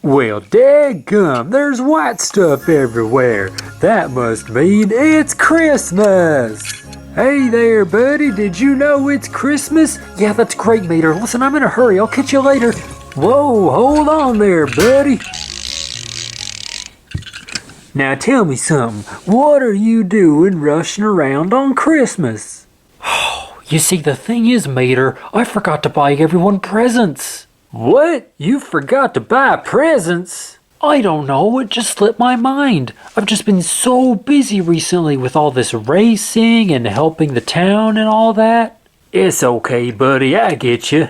Well, dadgum, there's white stuff everywhere. That must mean it's Christmas! Hey there, buddy, did you know it's Christmas? Yeah, that's great, Mater. Listen, I'm in a hurry. I'll catch you later. Whoa, hold on there, buddy. Now tell me something. What are you doing rushing around on Christmas? You see, the thing is, Mater, I forgot to buy everyone presents. What? You forgot to buy presents? I don't know, it just slipped my mind. I've just been so busy recently with all this racing and helping the town and all that. It's okay, buddy, I get you.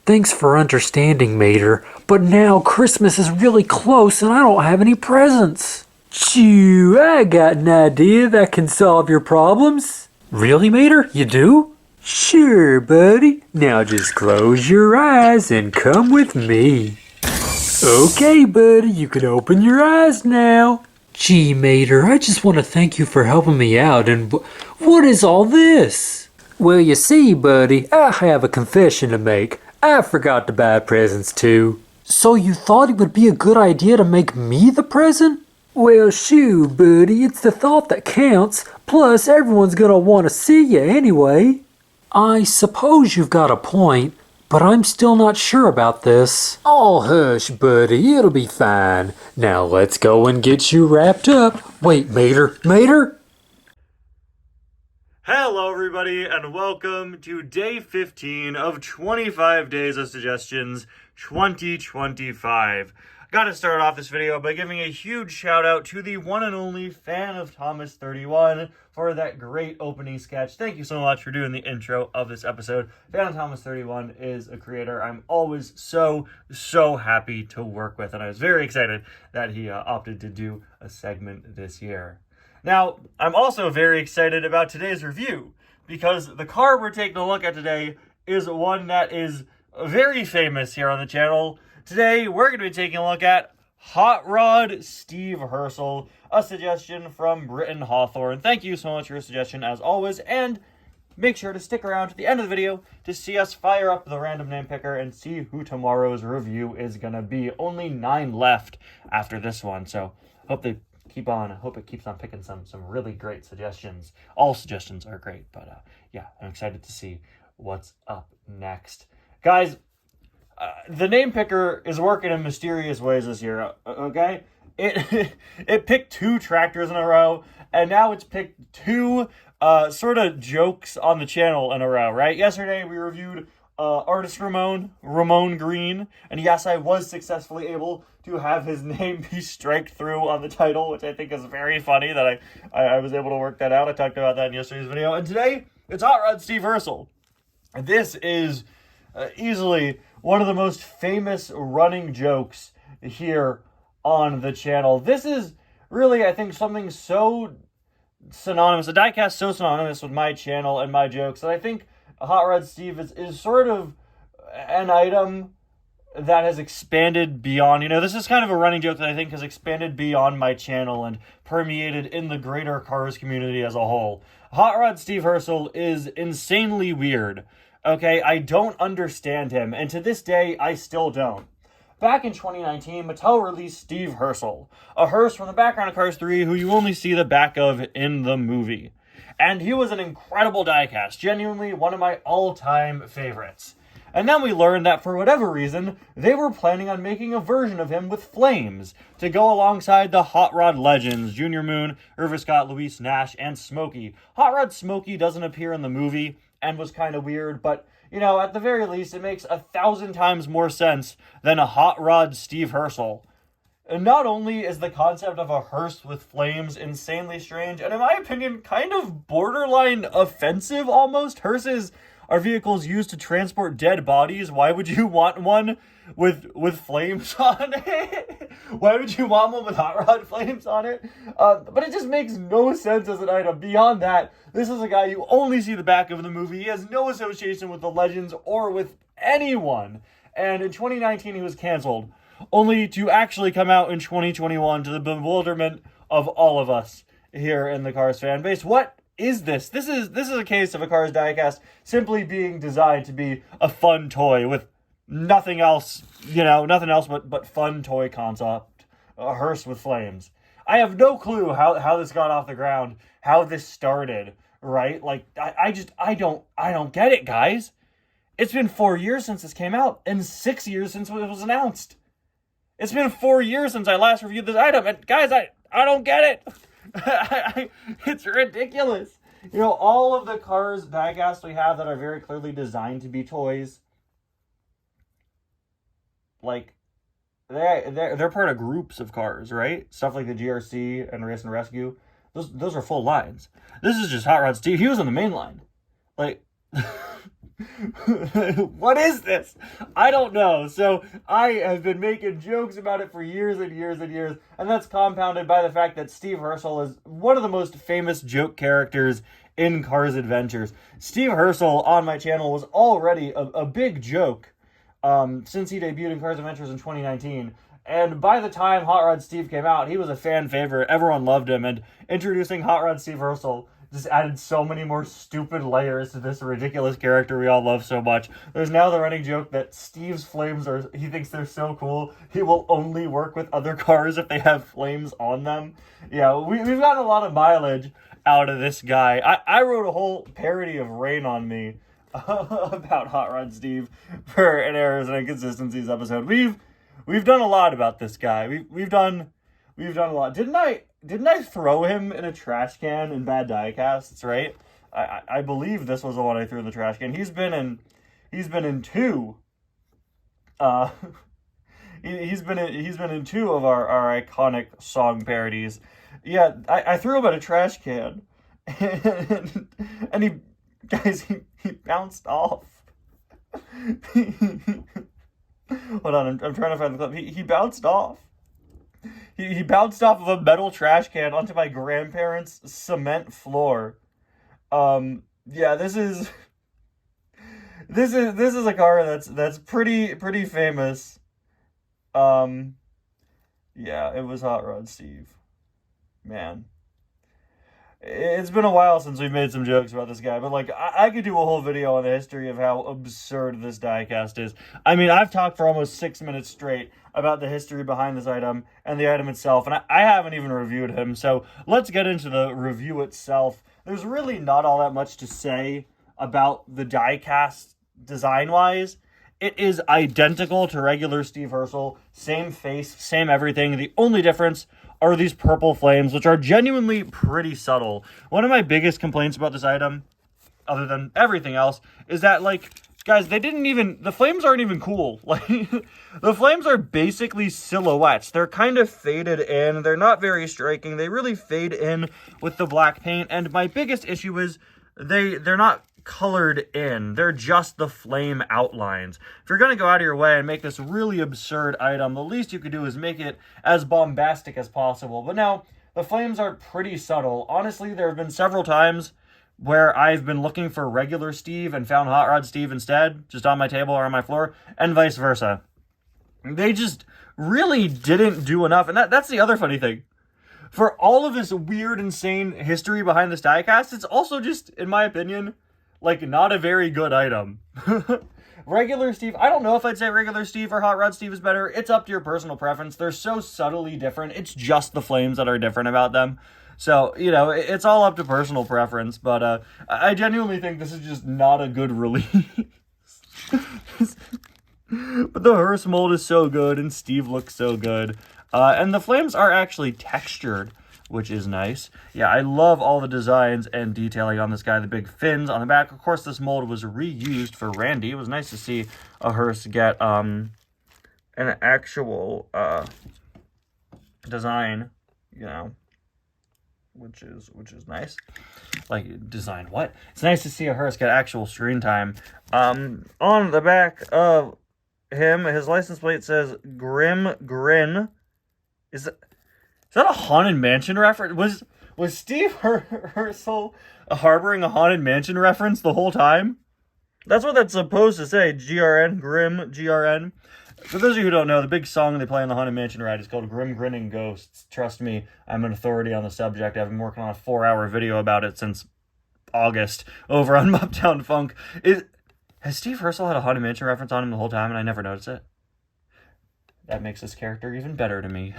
Thanks for understanding, Mater, but now Christmas is really close and I don't have any presents. Chew, I got an idea that can solve your problems. Really, Mater? You do? Sure, buddy. Now just close your eyes and come with me. Okay, buddy, you can open your eyes now. Gee, Mater, I just want to thank you for helping me out, and what is all this? Well, you see, buddy, I have a confession to make. I forgot to buy presents too. So you thought it would be a good idea to make me the present? Well, shoo, buddy, it's the thought that counts. Plus, everyone's gonna want to see you anyway. I suppose you've got a point, but I'm still not sure about this. Oh, hush, buddy, it'll be fine. Now let's go and get you wrapped up. Wait, Mater? Hello, everybody, and welcome to day 15 of 25 Days of Suggestions 2025. Gotta start off this video by giving a huge shout out to the one and only Fan of Thomas 31 for that great opening sketch. Thank you so much for doing the intro of this episode. Fan of Thomas 31 is a creator I'm always so happy to work with, and I was very excited that he opted to do a segment this year. Now, I'm also very excited about today's review, because the car we're taking a look at today is one that is very famous here on the channel. Today, we're going to be taking a look at Hot Rod Steve Hearsell, a suggestion from Britton Hawthorne. Thank you so much for your suggestion, as always, and make sure to stick around to the end of the video to see us fire up the random name picker and see who tomorrow's review is going to be. Only 9 left after this one, so hope it keeps on picking some really great suggestions. All suggestions are great, but yeah, I'm excited to see what's up next. Guys, the name picker is working in mysterious ways this year, okay? It picked 2 tractors in a row, and now it's picked 2 sort of jokes on the channel in a row, right? Yesterday we reviewed artist Ramon Green, and yes, I was successfully able to have his name be striked through on the title, which I think is very funny that I was able to work that out. I talked about that in yesterday's video, and today it's Hot Rod Steve Hearsell. This is easily one of the most famous running jokes here on the channel. This is really, I think, something so synonymous, a diecast so synonymous with my channel and my jokes, that I think Hot Rod Steve is sort of an item that has expanded beyond, this is kind of a running joke that I think has expanded beyond my channel and permeated in the greater Cars community as a whole. Hot Rod Steve Hearsell is insanely weird. Okay, I don't understand him, and to this day, I still don't. Back in 2019, Mattel released Steve Hearsell, a hearse from the background of Cars 3 who you only see the back of in the movie. And he was an incredible diecast, genuinely one of my all-time favorites. And then we learned that for whatever reason, they were planning on making a version of him with flames to go alongside the Hot Rod legends, Junior Moon, Irva Scott, Luis Nash, and Smokey. Hot Rod Smokey doesn't appear in the movie and was kind of weird, but, at the very least, it makes 1,000 times more sense than a Hot Rod Steve Hearsell. And not only is the concept of a hearse with flames insanely strange, and in my opinion, kind of borderline offensive almost. Hearses are vehicles used to transport dead bodies. Why would you want one with flames on it? Why would you want one with hot rod flames on it? But it just makes no sense as an item. Beyond that, this is a guy you only see the back of in the movie. He has no association with the legends or with anyone. And in 2019, he was canceled, only to actually come out in 2021 to the bewilderment of all of us here in the Cars fan base. What is this? This is a case of a Cars diecast simply being designed to be a fun toy with nothing else, nothing else but fun toy concept. A hearse with flames. I have no clue how this got off the ground, how this started, right? Like, I don't get it, guys. It's been 4 years since this came out, and 6 years since it was announced. It's been 4 years since I last reviewed this item, and guys, I don't get it. It's ridiculous. All of the Cars diecasts we have that are very clearly designed to be toys, like, they're part of groups of cars, right? Stuff like the GRC and Race and Rescue. Those are full lines. This is just Hot Rod Steve. He was on the main line. Like, what is this? I don't know. So I have been making jokes about it for years and years and years, and that's compounded by the fact that Steve Hearsell is one of the most famous joke characters in Cars Adventures. Steve Hearsell on my channel was already a big joke since he debuted in Cars Adventures in 2019. And by the time Hot Rod Steve came out, he was a fan favorite. Everyone loved him. And introducing Hot Rod Steve Hearsell just added so many more stupid layers to this ridiculous character we all love so much. There's now the running joke that Steve's flames he thinks they're so cool, he will only work with other cars if they have flames on them. Yeah, we've gotten a lot of mileage out of this guy. I wrote a whole parody of Rain on Me about Hot Rod Steve for an errors and inconsistencies episode. We've done a lot about this guy. We've done a lot. Didn't I throw him in a trash can in bad diecasts, right? I believe this was the one I threw in the trash can. He's been in two. He's been in two of our iconic song parodies. Yeah, I threw him in a trash can, and he bounced off. Hold on, I'm trying to find the clip. He bounced off. He bounced off of a metal trash can onto my grandparents' cement floor. Yeah, this is a car that's pretty famous. Yeah, it was Hot Rod Steve. Man. It's been a while since we've made some jokes about this guy, but like, I could do a whole video on the history of how absurd this diecast is. I mean, I've talked for almost 6 minutes straight about the history behind this item and the item itself, and I haven't even reviewed him, so let's get into the review itself. There's really not all that much to say about the diecast design-wise. It is identical to regular Steve Hearsell, same face, same everything. The only difference are these purple flames, which are genuinely pretty subtle. One of my biggest complaints about this item, other than everything else, is that, like, guys, the flames aren't even cool. Like, the flames are basically silhouettes. They're kind of faded in. They're not very striking. They really fade in with the black paint. And my biggest issue is they're not colored in. They're just the flame outlines. If you're going to go out of your way and make this really absurd item, the least you could do is make it as bombastic as possible. But now, the flames are pretty subtle. Honestly, there have been several times where I've been looking for regular Steve and found Hot Rod Steve instead, just on my table or on my floor, and vice versa. They just really didn't do enough. And that's the other funny thing. For all of this weird, insane history behind this diecast, it's also just, in my opinion, like, not a very good item. Regular Steve, I don't know if I'd say regular Steve or Hot Rod Steve is better. It's up to your personal preference. They're so subtly different. It's just the flames that are different about them. So, it's all up to personal preference. But I genuinely think this is just not a good release. But the hearse mold is so good, and Steve looks so good. And the flames are actually textured, which is nice. Yeah, I love all the designs and detailing on this guy. The big fins on the back. Of course, this mold was reused for Randy. It was nice to see a hearse get an actual design, which is nice. Like, design what? It's nice to see a hearse get actual screen time. On the back of him, his license plate says Grim Grin. Is that a Haunted Mansion reference? Was Steve Hearsell harboring a Haunted Mansion reference the whole time? That's what that's supposed to say. GRN, Grim, GRN. For those of you who don't know, the big song they play on the Haunted Mansion ride is called Grim Grinning Ghosts. Trust me, I'm an authority on the subject. I've been working on a 4-hour video about it since August over on Uptown Funk. Has Steve Hearsell had a Haunted Mansion reference on him the whole time and I never noticed it? That makes this character even better to me.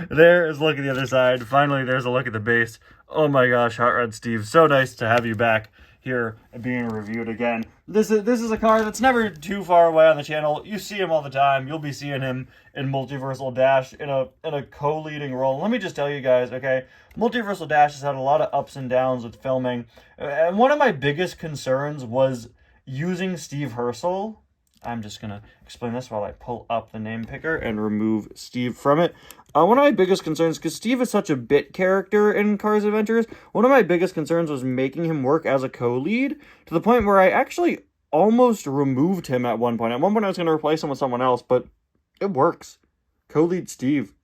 There is a look at the other side. Finally, there's a look at the base. Oh my gosh, Hot Rod Steve, so nice to have you back here and being reviewed again. This is a car that's never too far away on the channel. You see him all the time. You'll be seeing him in Multiversal Dash in a co-leading role. Let me just tell you guys, okay? Multiversal Dash has had a lot of ups and downs with filming. And one of my biggest concerns was using Steve Hearsell. I'm just going to explain this while I pull up the name picker and remove Steve from it. One of my biggest concerns, because Steve is such a bit character in Cars Adventures, one of my biggest concerns was making him work as a co-lead, to the point where I actually almost removed him at one point. At one point I was going to replace him with someone else, but it works. Co-lead Steve.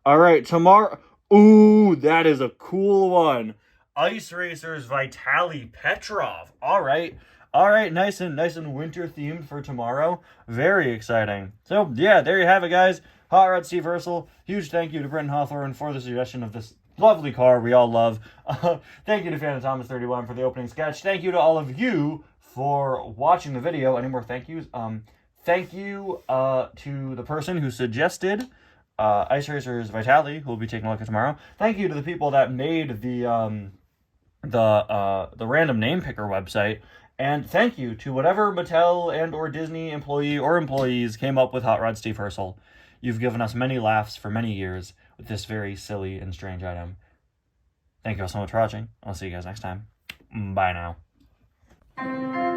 All right, tomorrow... Ooh, that is a cool one. Ice Racers Vitaly Petrov. All right. All right, nice and winter themed for tomorrow. Very exciting. So, yeah, there you have it, guys. Hot Rod Steve Hearsell. Huge thank you to Brenton Hawthorne for the suggestion of this lovely car we all love. Thank you to Phantom Thomas 31 for the opening sketch. Thank you to all of you for watching the video. Any more thank yous? Thank you to the person who suggested Ice Racers Vitaly, who will be taking a look at tomorrow. Thank you to the people that made the random name picker website. And thank you to whatever Mattel and or Disney employee or employees came up with Hot Rod Steve Hearsell. You've given us many laughs for many years with this very silly and strange item. Thank you all so much for watching. I'll see you guys next time. Bye now.